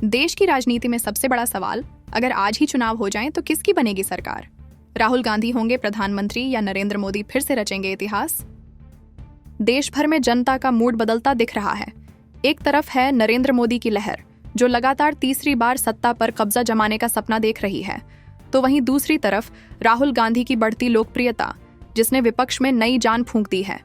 देश की राजनीति में सबसे बड़ा सवाल, अगर आज ही चुनाव हो जाएं तो किसकी बनेगी सरकार? राहुल गांधी होंगे प्रधानमंत्री या नरेंद्र मोदी फिर से रचेंगे इतिहास? देश भर में जनता का मूड बदलता दिख रहा है। एक तरफ है नरेंद्र मोदी की लहर, जो लगातार तीसरी बार सत्ता पर कब्जा जमाने का सपना देख रही है, तो वहीं दूसरी तरफ राहुल गांधी की बढ़ती लोकप्रियता, जिसने विपक्ष में नई जान फूंक दी है।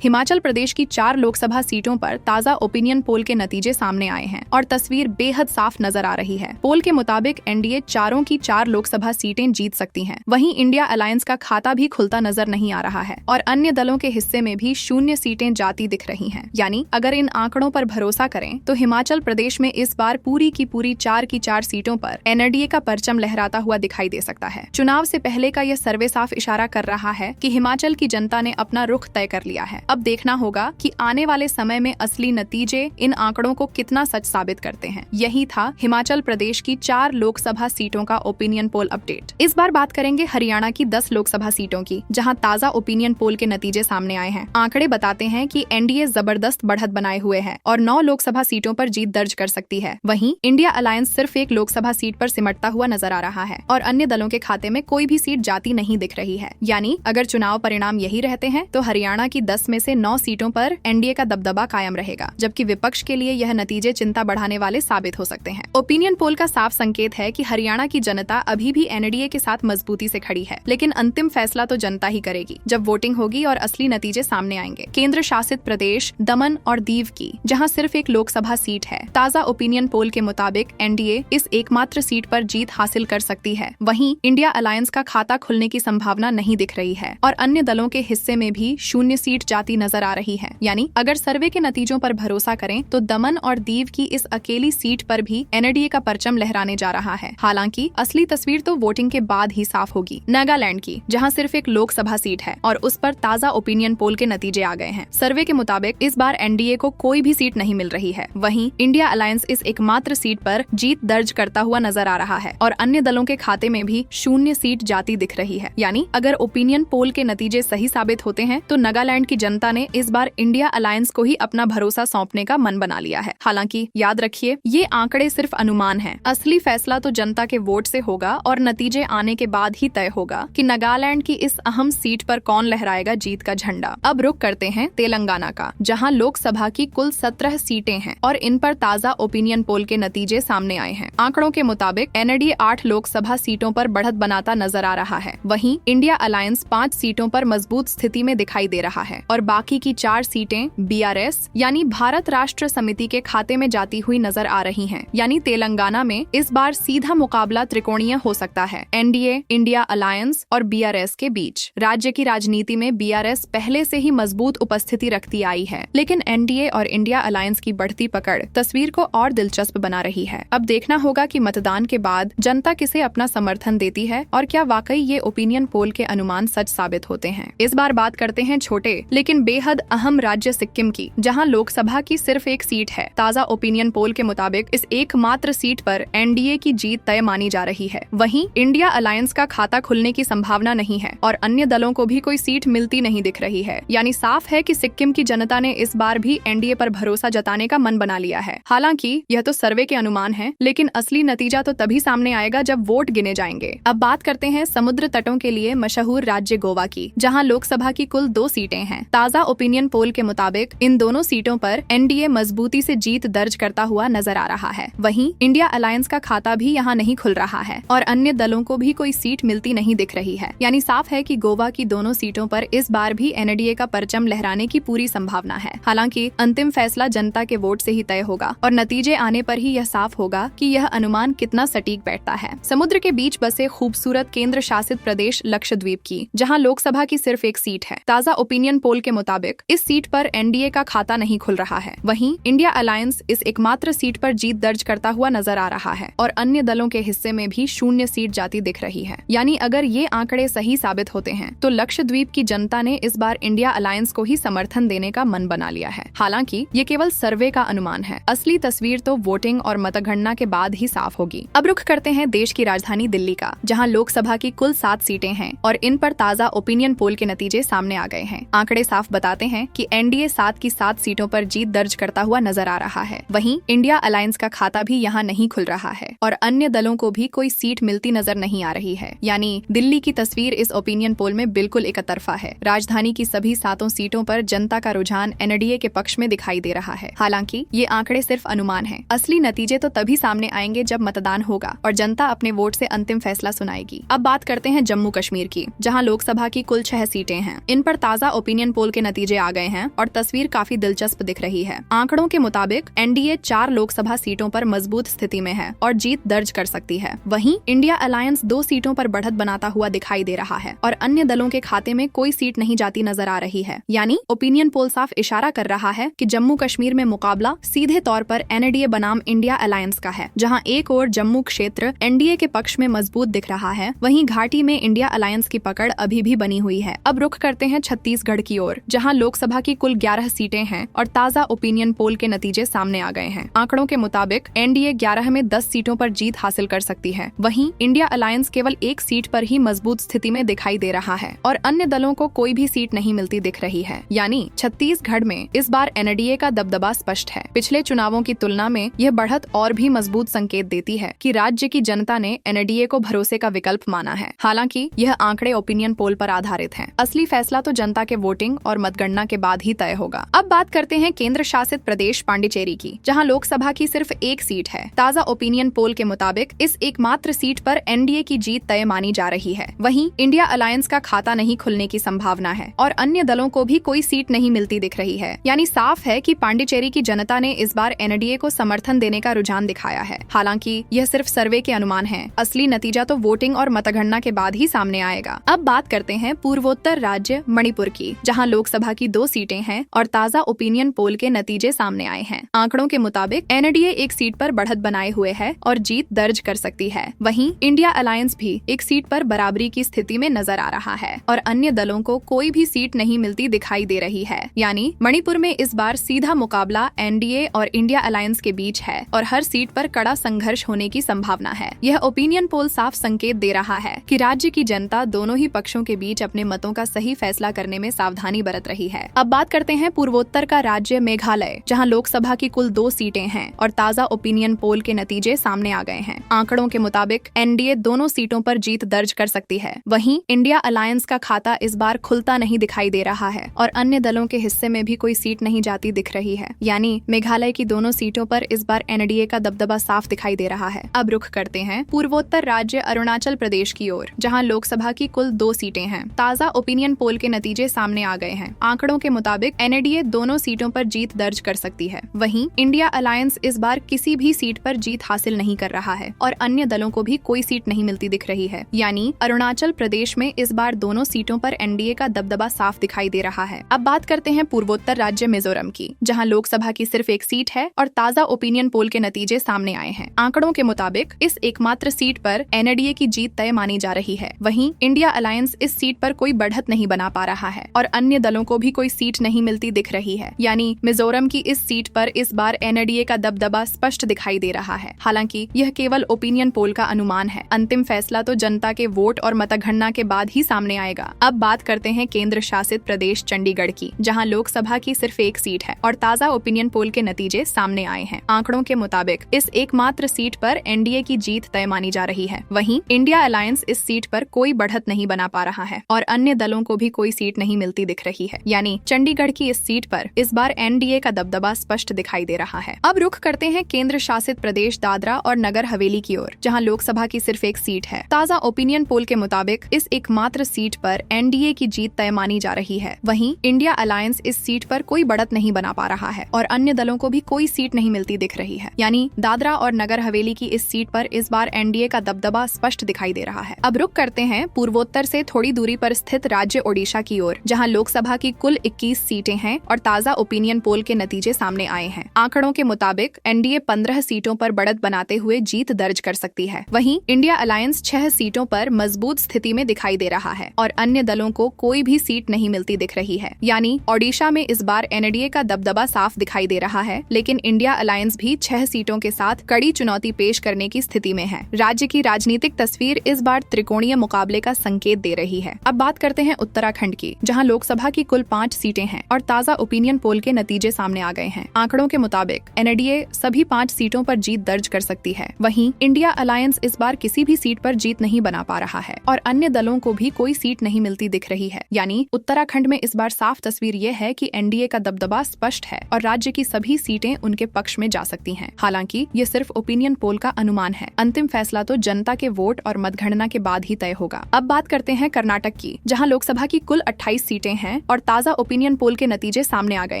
हिमाचल प्रदेश की 4 लोकसभा सीटों पर ताजा ओपिनियन पोल के नतीजे सामने आए हैं और तस्वीर बेहद साफ नजर आ रही है। पोल के मुताबिक एनडीए चारों की 4 लोकसभा सीटें जीत सकती हैं। वहीं इंडिया अलायंस का खाता भी खुलता नजर नहीं आ रहा है और अन्य दलों के हिस्से में भी 0 सीटें जाती दिख रही हैं। यानी अगर इन आंकड़ों पर भरोसा करें तो हिमाचल प्रदेश में इस बार पूरी की पूरी 4 की 4 सीटों पर एनडीए का परचम लहराता हुआ दिखाई दे सकता है। चुनाव से पहले का यह सर्वे साफ इशारा कर रहा है कि हिमाचल की जनता ने अपना रुख तय कर लिया है। अब देखना होगा कि आने वाले समय में असली नतीजे इन आंकड़ों को कितना सच साबित करते हैं। यही था हिमाचल प्रदेश की 4 लोकसभा सीटों का ओपिनियन पोल अपडेट। इस बार बात करेंगे हरियाणा की 10 लोकसभा सीटों की, जहां ताजा ओपिनियन पोल के नतीजे सामने आए हैं। आंकड़े बताते हैं कि एनडीए जबरदस्त बढ़त बनाए हुए है और 9 लोकसभा सीटों पर जीत दर्ज कर सकती है। वहीं इंडिया अलायंस सिर्फ 1 लोकसभा सीट पर सिमटता हुआ नजर आ रहा है और अन्य दलों के खाते में कोई भी सीट जाती नहीं दिख रही है। यानी अगर चुनाव परिणाम यही रहते हैं तो हरियाणा की 10 में से 9 सीटों पर एनडीए का दबदबा कायम रहेगा, जबकि विपक्ष के लिए यह नतीजे चिंता बढ़ाने वाले साबित हो सकते हैं। ओपिनियन पोल का साफ संकेत है कि हरियाणा की जनता अभी भी एनडीए के साथ मजबूती से खड़ी है, लेकिन अंतिम फैसला तो जनता ही करेगी जब वोटिंग होगी और असली नतीजे सामने आएंगे। केंद्र शासित प्रदेश दमन और दीव की, जहां सिर्फ 1 लोकसभा सीट है, ताजा ओपिनियन पोल के मुताबिक एनडीए इस एकमात्र सीट पर जीत हासिल कर सकती है। वहीं इंडिया अलायंस का खाता खुलने की संभावना नहीं दिख रही है और अन्य दलों के हिस्से में भी 0 सीट जाती नजर आ रही है। यानी अगर सर्वे के नतीजों पर भरोसा करें तो दमन और दीव की इस अकेली सीट पर भी एनडीए का परचम लहराने जा रहा है। हालांकि असली तस्वीर तो वोटिंग के बाद ही साफ होगी। नागालैंड की, जहां सिर्फ 1 लोकसभा सीट है और उस पर ताजा ओपिनियन पोल के नतीजे आ गए हैं। सर्वे के मुताबिक इस बार एनडीए को कोई भी सीट नहीं मिल रही है। वहीं इंडिया अलायंस इस एकमात्र सीट पर जीत दर्ज करता हुआ नजर आ रहा है और अन्य दलों के खाते में भी 0 सीट जाती दिख रही है। यानी अगर ओपिनियन पोल के नतीजे सही साबित होते हैं तो नागालैंड की जनता ने इस बार इंडिया अलायंस को ही अपना भरोसा सौंपने का मन बना लिया है। हालांकि याद रखिए, ये आंकड़े सिर्फ अनुमान हैं। असली फैसला तो जनता के वोट से होगा और नतीजे आने के बाद ही तय होगा कि नागालैंड की इस अहम सीट पर कौन लहराएगा जीत का झंडा। अब रुख करते हैं तेलंगाना का, जहां लोकसभा की कुल 17 सीटें हैं और इन पर ताजा ओपिनियन पोल के नतीजे सामने आए हैं। आंकड़ों के मुताबिक एनडीए 8 लोकसभा सीटों पर बढ़त बनाता नजर आ रहा है। वहीं इंडिया अलायंस 5 सीटों पर मजबूत स्थिति में दिखाई दे रहा है और बाकी की 4 सीटें बीआरएस यानी भारत राष्ट्र समिति के खाते में जाती हुई नजर आ रही हैं। यानी तेलंगाना में इस बार सीधा मुकाबला त्रिकोणीय हो सकता है, एनडीए, इंडिया अलायंस और बीआरएस के बीच। राज्य की राजनीति में बीआरएस पहले से ही मजबूत उपस्थिति रखती आई है, लेकिन एनडीए और इंडिया अलायंस की बढ़ती पकड़ तस्वीर को और दिलचस्प बना रही है। अब देखना होगा कि मतदान के बाद जनता किसे अपना समर्थन देती है और क्या वाकई ये ओपिनियन पोल के अनुमान सच साबित होते हैं। इस बार बात करते हैं छोटे लेकिन बेहद अहम राज्य सिक्किम की, जहां लोकसभा की सिर्फ 1 सीट है। ताजा ओपिनियन पोल के मुताबिक इस एकमात्र सीट पर एनडीए की जीत तय मानी जा रही है। वहीं इंडिया अलायंस का खाता खुलने की संभावना नहीं है और अन्य दलों को भी कोई सीट मिलती नहीं दिख रही है। यानी साफ है कि सिक्किम की जनता ने इस बार भी एनडीए पर भरोसा जताने का मन बना लिया है। हालांकि यह तो सर्वे के अनुमान है, लेकिन असली नतीजा तो तभी सामने आएगा जब वोट गिने जाएंगे। अब बात करते हैं समुद्र तटों के लिए मशहूर राज्य गोवा की, जहाँ लोकसभा की कुल 2 सीटें हैं। ताजा ओपिनियन पोल के मुताबिक इन दोनों सीटों पर एनडीए मजबूती से जीत दर्ज करता हुआ नजर आ रहा है। वहीं इंडिया अलायंस का खाता भी यहां नहीं खुल रहा है और अन्य दलों को भी कोई सीट मिलती नहीं दिख रही है। यानी साफ है कि गोवा की दोनों सीटों पर इस बार भी एनडीए का परचम लहराने की पूरी संभावना है। हालांकि अंतिम फैसला जनता के वोट से ही तय होगा और नतीजे आने पर ही यह साफ होगा कि यह अनुमान कितना सटीक बैठता है। समुद्र के बीच बसे खूबसूरत केंद्र शासित प्रदेश लक्षद्वीप की, जहाँ लोकसभा की सिर्फ 1 सीट है। ताजा ओपिनियन पोल के मुताबिक इस सीट पर एनडीए का खाता नहीं खुल रहा है। वहीं इंडिया अलायंस इस एकमात्र सीट पर जीत दर्ज करता हुआ नजर आ रहा है और अन्य दलों के हिस्से में भी 0 सीट जाती दिख रही है। यानी अगर ये आंकड़े सही साबित होते हैं तो लक्षद्वीप की जनता ने इस बार इंडिया अलायंस को ही समर्थन देने का मन बना लिया है। हालांकि ये केवल सर्वे का अनुमान है, असली तस्वीर तो वोटिंग और मतगणना के बाद ही साफ होगी। अब रुख करते हैं देश की राजधानी दिल्ली का, जहाँ लोकसभा की कुल 7 सीटें हैं और इन पर ताजा ओपिनियन पोल के नतीजे सामने आ गए हैं। आंकड़े साफ बताते हैं कि एनडीए 7 की 7 सीटों पर जीत दर्ज करता हुआ नजर आ रहा है। वहीं इंडिया अलायंस का खाता भी यहाँ नहीं खुल रहा है और अन्य दलों को भी कोई सीट मिलती नजर नहीं आ रही है। यानी दिल्ली की तस्वीर इस ओपिनियन पोल में बिल्कुल एकतरफा है। राजधानी की सभी 7 सीटों पर जनता का रुझान एनडीए के पक्ष में दिखाई दे रहा है। हालांकि ये आंकड़े सिर्फ अनुमान हैं। असली नतीजे तो तभी सामने आएंगे जब मतदान होगा और जनता अपने वोट से अंतिम फैसला सुनाएगी। अब बात करते हैं जम्मू कश्मीर की, जहां लोकसभा की कुल 6 सीटें हैं। इन पर ताजा ओपिनियन पोल के नतीजे आ गए हैं और तस्वीर काफी दिलचस्प दिख रही है। आंकड़ों के मुताबिक एनडीए 4 लोकसभा सीटों पर मजबूत स्थिति में है और जीत दर्ज कर सकती है। वहीं इंडिया अलायंस 2 सीटों पर बढ़त बनाता हुआ दिखाई दे रहा है और अन्य दलों के खाते में कोई सीट नहीं जाती नजर आ रही है। यानी ओपिनियन पोल साफ इशारा कर रहा है कि जम्मू कश्मीर में मुकाबला सीधे तौर पर एनडीए बनाम इंडिया अलायंस का है। जहां एक ओर जम्मू क्षेत्र एनडीए के पक्ष में मजबूत दिख रहा है, वहीं घाटी में इंडिया अलायंस की पकड़ अभी भी बनी हुई है। अब रुख करते हैं छत्तीसगढ़ की ओर, जहां लोकसभा की कुल 11 सीटें हैं और ताजा ओपिनियन पोल के नतीजे सामने आ गए हैं। आंकड़ों के मुताबिक एनडीए 11 में 10 सीटों पर जीत हासिल कर सकती है। वहीं इंडिया अलायंस केवल 1 सीट पर ही मजबूत स्थिति में दिखाई दे रहा है और अन्य दलों को कोई भी सीट नहीं मिलती दिख रही है। यानी छत्तीसगढ़ में इस बार एनडीए का दबदबा स्पष्ट है। पिछले चुनावों की तुलना में यह बढ़त और भी मजबूत संकेत देती है कि राज्य की जनता ने एनडीए को भरोसे का विकल्प माना है। हालांकि यह आंकड़े ओपिनियन पोल पर आधारित हैं। असली फैसला तो जनता के वोटिंग और मतगणना के बाद ही तय होगा। अब बात करते हैं केंद्र शासित प्रदेश पांडिचेरी की, जहां लोकसभा की सिर्फ 1 सीट है। ताजा ओपिनियन पोल के मुताबिक इस एकमात्र सीट पर एनडीए की जीत तय मानी जा रही है। वहीं इंडिया अलायंस का खाता नहीं खुलने की संभावना है और अन्य दलों को भी कोई सीट नहीं मिलती दिख रही है। यानी साफ है कि पांडिचेरी की जनता ने इस बार एनडीए को समर्थन देने का रुझान दिखाया है। हालांकि यह सिर्फ सर्वे के अनुमान है। असली नतीजा तो वोटिंग और मतगणना के बाद ही सामने आएगा। अब बात करते हैं पूर्वोत्तर राज्य मणिपुर की, जहां लोकसभा की 2 सीटें हैं और ताजा ओपिनियन पोल के नतीजे सामने आए हैं। आंकड़ों के मुताबिक एनडीए 1 सीट पर बढ़त बनाए हुए है और जीत दर्ज कर सकती है। वहीं इंडिया अलायंस भी 1 सीट पर बराबरी की स्थिति में नजर आ रहा है और अन्य दलों को कोई भी सीट नहीं मिलती दिखाई दे रही है। यानी मणिपुर में इस बार सीधा मुकाबला एनडीए और इंडिया अलायंस के बीच है और हर सीट पर कड़ा संघर्ष होने की संभावना है। यह ओपिनियन पोल साफ संकेत दे रहा है कि राज्य की जनता दोनों ही पक्षों के बीच अपने मतों का सही फैसला करने में सावधानी बरत रही है। अब बात करते हैं पूर्वोत्तर का राज्य मेघालय, जहां लोकसभा की कुल 2 सीटें हैं और ताजा ओपिनियन पोल के नतीजे सामने आ गए हैं। आंकड़ों के मुताबिक एनडीए दोनों सीटों पर जीत दर्ज कर सकती है। वहीं इंडिया अलायंस का खाता इस बार खुलता नहीं दिखाई दे रहा है और अन्य दलों के हिस्से में भी कोई सीट नहीं जाती दिख रही है। यानी मेघालय की दोनों सीटों पर इस बार एनडीए का दबदबा साफ दिखाई दे रहा है। अब रुख करते हैं पूर्वोत्तर राज्य अरुणाचल प्रदेश की ओर, जहां लोकसभा की कुल 2 सीटें हैं। ताजा ओपिनियन पोल के नतीजे सामने आ गए हैं। आंकड़ों के मुताबिक एनडीए दोनों सीटों पर जीत दर्ज कर सकती है। वहीं इंडिया अलायंस इस बार किसी भी सीट पर जीत हासिल नहीं कर रहा है और अन्य दलों को भी कोई सीट नहीं मिलती दिख रही है। यानी अरुणाचल प्रदेश में इस बार दोनों सीटों पर एनडीए का दबदबा साफ दिखाई दे रहा है। अब बात करते हैं पूर्वोत्तर राज्य मिजोरम की, जहां लोकसभा की सिर्फ 1 सीट है और ताजा ओपिनियन पोल के नतीजे सामने आए हैं। आंकड़ों के मुताबिक इस एकमात्र सीट पर एनडीए की जीत तय मानी जा रही है। वहीं इंडिया अलायंस इस सीट पर कोई बढ़त नहीं बना पा रहा है और अन्य दलों को भी कोई सीट नहीं मिलती दिख रही है। यानी मिजोरम की इस सीट पर इस बार एनडीए का दबदबा स्पष्ट दिखाई दे रहा है। हालांकि यह केवल ओपिनियन पोल का अनुमान है। अंतिम फैसला तो जनता के वोट और मतगणना के बाद ही सामने आएगा। अब बात करते हैं केंद्र शासित प्रदेश चंडीगढ़ की, जहां लोकसभा की सिर्फ 1 सीट है और ताजा ओपिनियन पोल के नतीजे सामने आए हैं। आंकड़ों के मुताबिक इस एकमात्र सीट पर एनडीए की जीत तय मानी जा रही है। वहीं इंडिया अलायंस इस सीट पर कोई बढ़त नहीं बना पा रहा है और अन्य दलों को भी कोई सीट नहीं मिलती दिख रही है। यानी चंडीगढ़ की इस सीट पर इस बार एनडीए का दबदबा स्पष्ट दिखाई दे रहा है। अब रुख करते हैं केंद्र शासित प्रदेश दादरा और नगर हवेली की ओर, जहां लोकसभा की सिर्फ 1 सीट है। ताजा ओपिनियन पोल के मुताबिक इस एकमात्र सीट पर एनडीए की जीत तय मानी जा रही है। वहीं इंडिया अलायंस इस सीट पर कोई बढ़त नहीं बना पा रहा है और अन्य दलों को भी कोई सीट नहीं मिलती दिख रही है। यानी दादरा और नगर हवेली की इस सीट पर इस बार एनडीए का दबदबा स्पष्ट दिखाई दे रहा है। अब रुख करते हैं पूर्वोत्तर से थोड़ी दूरी पर स्थित राज्य ओडिशा की ओर, जहां लोकसभा की कुल 21 सीटें हैं और ताजा ओपिनियन पोल के नतीजे सामने आए हैं। आंकड़ों के मुताबिक एनडीए 15 सीटों पर बढ़त बनाते हुए जीत दर्ज कर सकती है। वहीं इंडिया अलायंस 6 सीटों पर मजबूत स्थिति में दिखाई दे रहा है और अन्य दलों को कोई भी सीट नहीं मिलती दिख रही है। यानी ओडिशा में इस बार एनडीए का दबदबा साफ दिखाई दे रहा है, लेकिन इंडिया अलायंस भी 6 सीटों के साथ कड़ी चुनौती पेश करने की स्थिति में है। राज्य की राजनीतिक तस्वीर इस बार त्रिकोणीय मुकाबले का संकेत दे रही है। अब बात करते हैं उत्तराखंड की, जहां लोकसभा लोकसभा की कुल 5 सीटें हैं और ताज़ा ओपिनियन पोल के नतीजे सामने आ गए हैं। आंकड़ों के मुताबिक एनडीए सभी 5 सीटों पर जीत दर्ज कर सकती है। वहीं इंडिया अलायंस इस बार किसी भी सीट पर जीत नहीं बना पा रहा है और अन्य दलों को भी कोई सीट नहीं मिलती दिख रही है। यानी उत्तराखंड में इस बार साफ तस्वीर ये है कि एनडीए का दबदबा स्पष्ट है और राज्य की सभी सीटें उनके पक्ष में जा सकती हैं। हालांकि ये सिर्फ ओपिनियन पोल का अनुमान है। अंतिम फैसला तो जनता के वोट और मतगणना के बाद ही तय होगा। अब बात करते हैं कर्नाटक की, जहां लोकसभा की कुल 28 सीटें हैं और ताज़ा ओपिनियन पोल के नतीजे सामने आ गए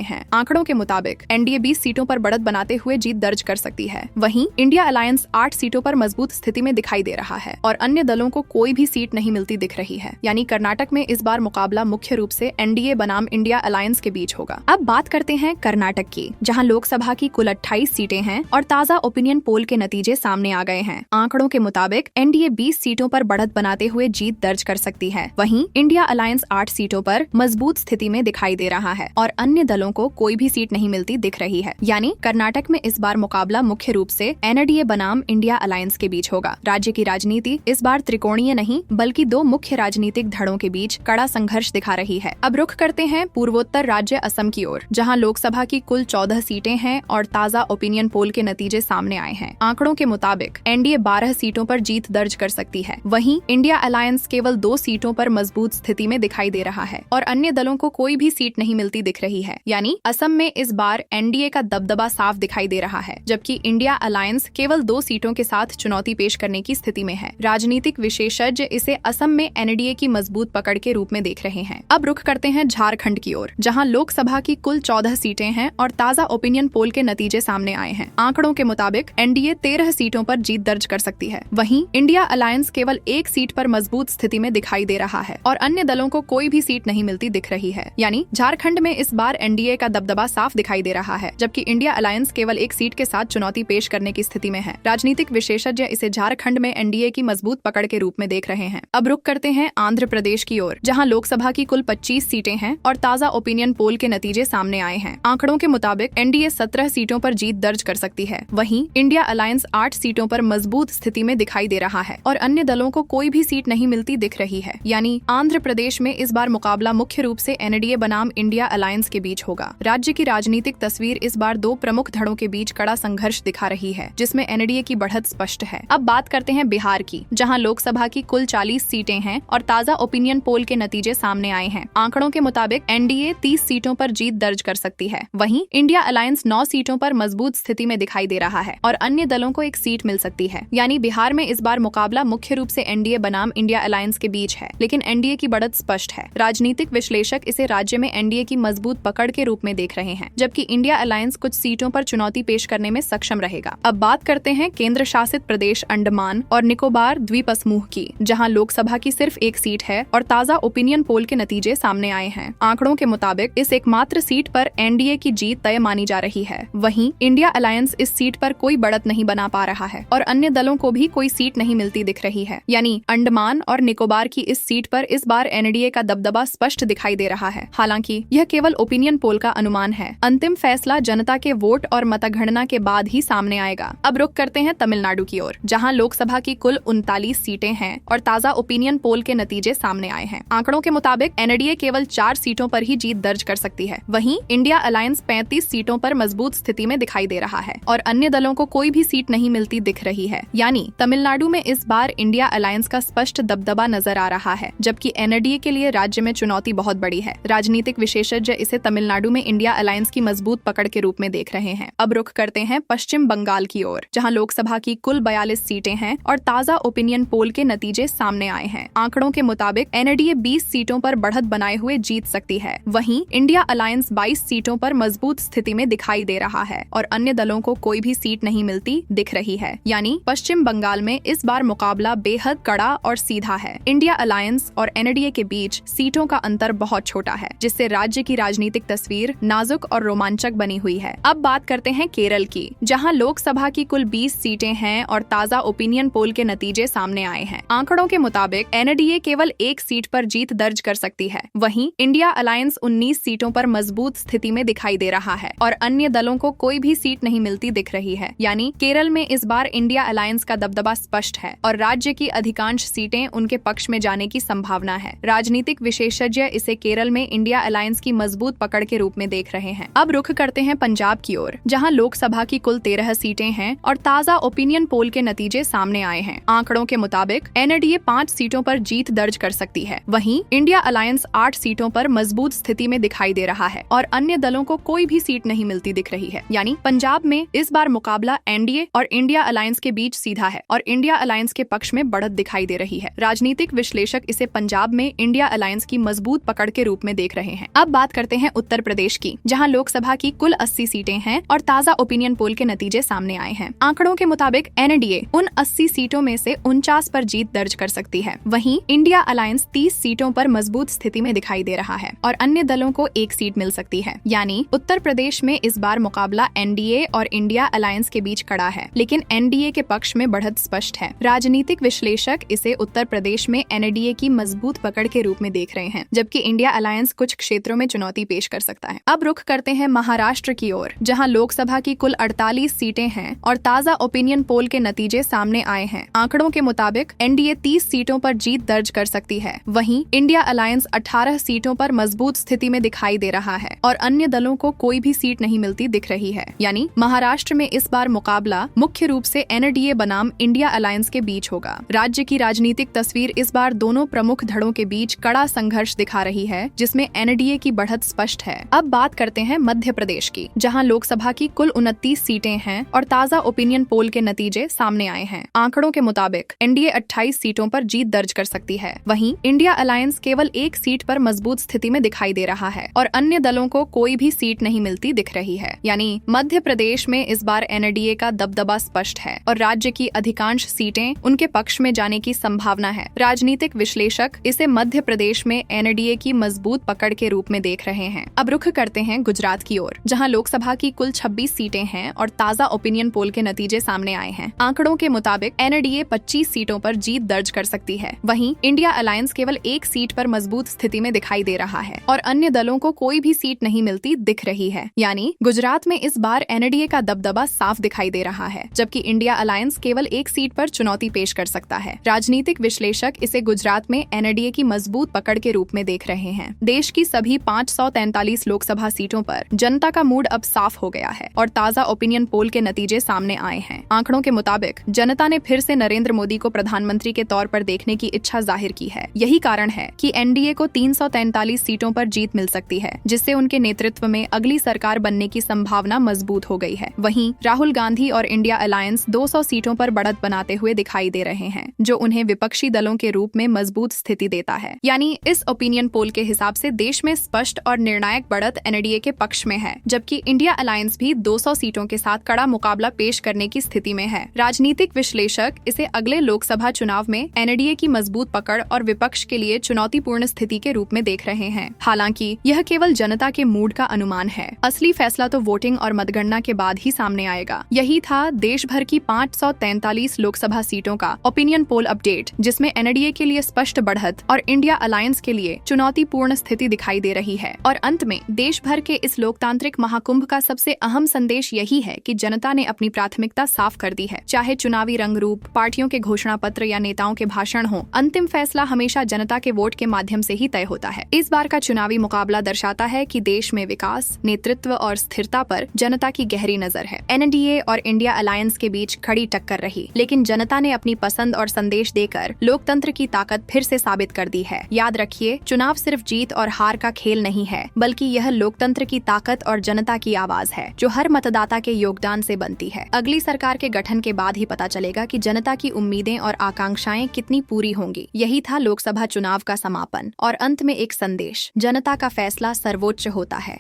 हैं। आंकड़ों के मुताबिक एनडीए 20 सीटों पर बढ़त बनाते हुए जीत दर्ज कर सकती है। वहीं इंडिया अलायंस 8 सीटों पर मजबूत स्थिति में दिखाई दे रहा है और अन्य दलों को कोई भी सीट नहीं मिलती दिख रही है। यानी कर्नाटक में इस बार मुकाबला मुख्य रूप से एनडीए बनाम इंडिया अलायंस के बीच होगा। अब बात करते हैं कर्नाटक की, जहां लोकसभा की कुल 28 सीटें हैं और ताज़ा ओपिनियन पोल के नतीजे सामने आ गए हैं। आंकड़ों के मुताबिक एनडीए 20 सीटों पर बढ़त बनाते हुए जीत दर्ज कर सकती है। वहीं इंडिया अलायंस 8 सीटों पर मजबूत स्थिति में दिखाई दे रहा है और अन्य दलों को कोई भी सीट नहीं मिलती दिख रही है। यानी कर्नाटक में इस बार मुकाबला मुख्य रूप से एनडीए बनाम इंडिया अलायंस के बीच होगा। राज्य की राजनीति इस बार त्रिकोणीय नहीं बल्कि 2 मुख्य राजनीतिक धड़ों के बीच कड़ा संघर्ष दिखा रही है। अब रुख करते हैं पूर्वोत्तर राज्य असम की ओर, जहां लोकसभा की कुल 14 सीटें हैं और ताज़ा ओपिनियन पोल के नतीजे सामने आए हैं। आंकड़ों के मुताबिक एनडीए 12 सीटों पर जीत दर्ज कर सकती है। वहीं इंडिया अलायंस केवल 2 सीटों पर मजबूत स्थिति में दिखाई दे रहा है और अन्य दलों को कोई भी सीट नहीं मिलती दिख रही है। यानी असम में इस बार एनडीए का दबदबा साफ दिखाई दे रहा है, जबकि इंडिया अलायंस केवल 2 सीटों के साथ चुनौती पेश करने की स्थिति में है। राजनीतिक विशेषज्ञ इसे असम में एनडीए की मजबूत पकड़ के रूप में देख रहे हैं। अब रुख करते हैं झारखंड की ओर, जहां लोकसभा की कुल 14 सीटें हैं और ताज़ा ओपिनियन पोल के नतीजे सामने आए हैं। आंकड़ों के मुताबिक एनडीए 13 सीटों पर जीत दर्ज कर सकती है। वहीं इंडिया अलायंस केवल 1 सीट पर मजबूत स्थिति में दिखाई दे रहा है और अन्य दलों को कोई भी सीट नहीं मिलती दिख रही है। यानी झारखंड में इस बार एनडीए का दबदबा साफ दिखाई दे रहा है, जबकि इंडिया अलायंस केवल 1 सीट के साथ चुनौती पेश करने की स्थिति में है। राजनीतिक विशेषज्ञ इसे झारखंड में एनडीए की मजबूत पकड़ के रूप में देख रहे हैं। अब रुख करते हैं आंध्र प्रदेश की ओर, जहां लोकसभा की कुल 25 सीटें हैं और ताज़ा ओपिनियन पोल के नतीजे सामने आए हैं। आंकड़ों के मुताबिक एनडीए 17 सीटों पर जीत दर्ज कर सकती है। वहीं इंडिया अलायंस 8 सीटों पर मजबूत स्थिति में दिखाई दे रहा है और अन्य दलों को कोई भी सीट नहीं मिलती दिख रही है। यानी आंध्र प्रदेश में इस बार मुकाबला मुख्य रूप से एनडीए बनाम इंडिया अलायंस के बीच होगा। राज्य की राजनीतिक तस्वीर इस बार 2 प्रमुख धड़ों के बीच कड़ा संघर्ष दिखा रही है, जिसमें एनडीए की बढ़त स्पष्ट है। अब बात करते हैं बिहार की, जहां लोकसभा की कुल 40 सीटें हैं और ताज़ा ओपिनियन पोल के नतीजे सामने आए हैं। आंकड़ों के मुताबिक एनडीए 30 सीटों पर जीत दर्ज कर सकती है। वहीं इंडिया अलायंस 9 सीटों पर मजबूत स्थिति में दिखाई दे रहा है और अन्य दलों को 1 सीट मिल सकती है। यानी बिहार में इस बार मुकाबला मुख्य रूप से एनडीए बनाम इंडिया अलायंस के बीच है, लेकिन एनडीए की बढ़त स्पष्ट है। राजनीतिक विश्लेषक इसे राज्य में एनडीए की मजबूत पकड़ के रूप में देख रहे हैं, जबकि इंडिया अलायंस कुछ सीटों पर चुनौती पेश करने में सक्षम रहेगा। अब बात करते हैं केंद्र शासित प्रदेश अंडमान और निकोबार द्वीप समूह की, जहां लोकसभा की सिर्फ 1 सीट है और ताज़ा ओपिनियन पोल के नतीजे सामने आए हैं। आंकड़ों के मुताबिक इस एकमात्र सीट पर एनडीए की जीत तय मानी जा रही है। वहीं इंडिया अलायंस इस सीट पर कोई बढ़त नहीं बना पा रहा है और अन्य दलों को भी कोई सीट नहीं मिलती दिख रही है। यानी अंडमान और निकोबार की इस सीट पर इस बार एनडीए का दबदबा स्पष्ट दिखाई दे रहा है। हालांकि यह केवल ओपिनियन पोल का अनुमान है। अंतिम फैसला जनता के वोट और मतगणना के बाद ही सामने आएगा। अब रुख करते हैं तमिलनाडु की ओर, जहां लोकसभा की कुल 39 सीटें हैं और ताज़ा ओपिनियन पोल के नतीजे सामने आए हैं। आंकड़ों के मुताबिक एनडीए केवल 4 सीटों पर ही जीत दर्ज कर सकती है। वहीं इंडिया अलायंस 35 सीटों पर मजबूत स्थिति में दिखाई दे रहा है और अन्य दलों को कोई भी सीट नहीं मिलती दिख रही है। यानी तमिलनाडु में इस बार इंडिया अलायंस का स्पष्ट दबदबा नजर आ रहा है, जबकि एनडीए के लिए राज्य में चुनौती बहुत बड़ी है। राजनीतिक विशेषज्ञ इसे तमिलनाडु में इंडिया अलायंस की मजबूत पकड़ के रूप में देख रहे हैं। अब रुख करते हैं पश्चिम बंगाल की ओर, जहां लोकसभा की कुल 42 सीटें हैं और ताज़ा ओपिनियन पोल के नतीजे सामने आए हैं। आंकड़ों के मुताबिक एनडीए 20 सीटों पर बढ़त बनाए हुए जीत सकती है। वहीं इंडिया अलायंस 22 सीटों पर मजबूत स्थिति में दिखाई दे रहा है और अन्य दलों को कोई भी सीट नहीं मिलती दिख रही है। यानी पश्चिम बंगाल में इस बार मुकाबला बेहद कड़ा और सीधा है। इंडिया अलायंस और एनडीए के बीच सीटों का अंतर बहुत छोटा है, जिससे राज्य की राजनीतिक तस्वीर नाजुक और रोमांचक बनी हुई है। अब बात करते हैं केरल की, जहां लोकसभा की कुल 20 सीटें हैं और ताज़ा ओपिनियन पोल के नतीजे सामने आए हैं। आंकड़ों के मुताबिक एनडीए केवल 1 सीट पर जीत दर्ज कर सकती है। वहीं इंडिया अलायंस 19 सीटों पर मजबूत स्थिति में दिखाई दे रहा है और अन्य दलों को कोई भी सीट नहीं मिलती दिख रही है। यानी केरल में इस बार इंडिया अलायंस का दबदबा स्पष्ट है और राज्य की अधिकांश सीटें उनके पक्ष में जाने की संभावना है। राजनीतिक विशेषज्ञ इसे इसे केरल में इंडिया अलायंस की मजबूत पकड़ के रूप में देख रहे हैं। अब रुख करते हैं पंजाब की ओर, जहां लोकसभा की कुल 13 सीटें हैं और ताज़ा ओपिनियन पोल के नतीजे सामने आए हैं। आंकड़ों के मुताबिक एनडीए 5 सीटों पर जीत दर्ज कर सकती है, वहीं इंडिया अलायंस 8 सीटों पर मजबूत स्थिति में दिखाई दे रहा है और अन्य दलों को कोई भी सीट नहीं मिलती दिख रही है। यानी पंजाब में इस बार मुकाबला एनडीए और इंडिया अलायंस के बीच सीधा है और इंडिया अलायंस के पक्ष में बढ़त दिखाई दे रही है। राजनीतिक विश्लेषक इसे पंजाब में इंडिया अलायंस की मजबूत पकड़ के रूप में देख रहे हैं। अब बात करते हैं उत्तर प्रदेश की, जहां लोकसभा की कुल 80 सीटें हैं और ताज़ा ओपिनियन पोल के नतीजे सामने आए हैं। आंकड़ों के मुताबिक एनडीए उन 80 सीटों में से 49 पर जीत दर्ज कर सकती है, वहीं इंडिया अलायंस 30 सीटों पर मजबूत स्थिति में दिखाई दे रहा है और अन्य दलों को 1 सीट मिल सकती है। यानी उत्तर प्रदेश में इस बार मुकाबला एनडीए और इंडिया अलायंस के बीच कड़ा है, लेकिन एनडीए के पक्ष में बढ़त स्पष्ट है। राजनीतिक विश्लेषक इसे उत्तर प्रदेश में एनडीए की मजबूत पकड़ के रूप में देख रहे हैं, जबकि इंडिया अलायंस कुछ क्षेत्रों में चुनौती पेश कर सकता है। अब रुख करते हैं महाराष्ट्र की ओर, जहां लोकसभा की कुल 48 सीटें हैं और ताज़ा ओपिनियन पोल के नतीजे सामने आए हैं। आंकड़ों के मुताबिक एनडीए 30 सीटों पर जीत दर्ज कर सकती है, वहीं इंडिया अलायंस 18 सीटों पर मजबूत स्थिति में दिखाई दे रहा है और अन्य दलों को कोई भी सीट नहीं मिलती दिख रही है। यानी महाराष्ट्र में इस बार मुकाबला मुख्य रूप से एनडीए बनाम इंडिया अलायंस के बीच होगा। राज्य की राजनीतिक तस्वीर इस बार दोनों प्रमुख धड़ों के बीच कड़ा संघर्ष दिखा रही है, जिसमें एनडीए की बढ़त स्पष्ट है। अब बात करते हैं मध्य प्रदेश की, जहां लोकसभा की कुल 29 सीटें हैं और ताज़ा ओपिनियन पोल के नतीजे सामने आए हैं। आंकड़ों के मुताबिक एनडीए 28 सीटों पर जीत दर्ज कर सकती है, वहीं इंडिया अलायंस केवल 1 सीट पर मजबूत स्थिति में दिखाई दे रहा है और अन्य दलों को कोई भी सीट नहीं मिलती दिख रही है। यानी मध्य प्रदेश में इस बार एनडीए का दबदबा स्पष्ट है और राज्य की अधिकांश सीटें उनके पक्ष में जाने की संभावना है। राजनीतिक विश्लेषक इसे मध्य प्रदेश में एनडीए की मजबूत पकड़ के रूप में देख रहे हैं। अब रुख करते हैं गुजरात की ओर, जहां लोकसभा की कुल 26 सीटें हैं और ताज़ा ओपिनियन पोल के नतीजे सामने आए हैं। आंकड़ों के मुताबिक एनडीए 25 सीटों पर जीत दर्ज कर सकती है, वहीं इंडिया अलायंस केवल 1 सीट पर मजबूत स्थिति में दिखाई दे रहा है और अन्य दलों को कोई भी सीट नहीं मिलती दिख रही है। यानी गुजरात में इस बार एनडीए का दबदबा साफ दिखाई दे रहा है, जबकि इंडिया अलायंस केवल 1 सीट पर चुनौती पेश कर सकता है। राजनीतिक विश्लेषक इसे गुजरात में एनडीए की मजबूत पकड़ के रूप में देख रहे हैं। देश की सभी 543 लोकसभा सीटों पर जनता का मूड अब साफ हो गया है और ताज़ा ओपिनियन पोल के नतीजे सामने आए हैं। आंकड़ों के मुताबिक जनता ने फिर से नरेंद्र मोदी को प्रधानमंत्री के तौर पर देखने की इच्छा जाहिर की है। यही कारण है कि एनडीए को 343 सीटों पर जीत मिल सकती है, जिससे उनके नेतृत्व में अगली सरकार बनने की संभावना मजबूत हो गई है। वहीं राहुल गांधी और इंडिया अलायंस 200 सीटों पर बढ़त बनाते हुए दिखाई दे रहे हैं, जो उन्हें विपक्षी दलों के रूप में मजबूत स्थिति देता है। यानी इस ओपिनियन पोल के हिसाब से देश में स्पष्ट और निर्णायक बढ़त एनडीए के पक्ष में है, जबकि इंडिया अलायंस भी 200 सीटों के साथ कड़ा मुकाबला पेश करने की स्थिति में है। राजनीतिक विश्लेषक इसे अगले लोकसभा चुनाव में एनडीए की मजबूत पकड़ और विपक्ष के लिए चुनौतीपूर्ण स्थिति के रूप में देख रहे हैं। हालांकि यह केवल जनता के मूड का अनुमान है। असली फैसला तो वोटिंग और मतगणना के बाद ही सामने आएगा। यही था देश भर की 543 लोकसभा सीटों का ओपिनियन पोल अपडेट, जिसमें एनडीए के लिए स्पष्ट बढ़त और इंडिया अलायंस के लिए चुनौतीपूर्ण स्थिति दिखाई दे रही है। और अंत में देश भर के इस लोकतांत्रिक महाकुंभ का सबसे अहम संदेश यही है कि जनता ने अपनी प्राथमिकता साफ कर दी है। चाहे चुनावी रंग रूप, पार्टियों के घोषणा पत्र या नेताओं के भाषण हो, अंतिम फैसला हमेशा जनता के वोट के माध्यम से ही तय होता है। इस बार का चुनावी मुकाबला दर्शाता है कि देश में विकास, नेतृत्व और स्थिरता पर जनता की गहरी नजर है। एनडीए और इंडिया अलायंस के बीच कड़ी टक्कर रही, लेकिन जनता ने अपनी पसंद और संदेश देकर लोकतंत्र की ताकत फिर से साबित कर दी है। याद रखिए, चुनाव सिर्फ जीत और हार का खेल नहीं है, बल्कि यह लोकतंत्र की ताकत और जनता की आवाज है, जो हर मतदाता के योगदान से बनती है। अगली सरकार के गठन के बाद ही पता चलेगा कि जनता की उम्मीदें और आकांक्षाएं कितनी पूरी होंगी। यही था लोकसभा चुनाव का समापन और अंत में एक संदेश: जनता का फैसला सर्वोच्च होता है।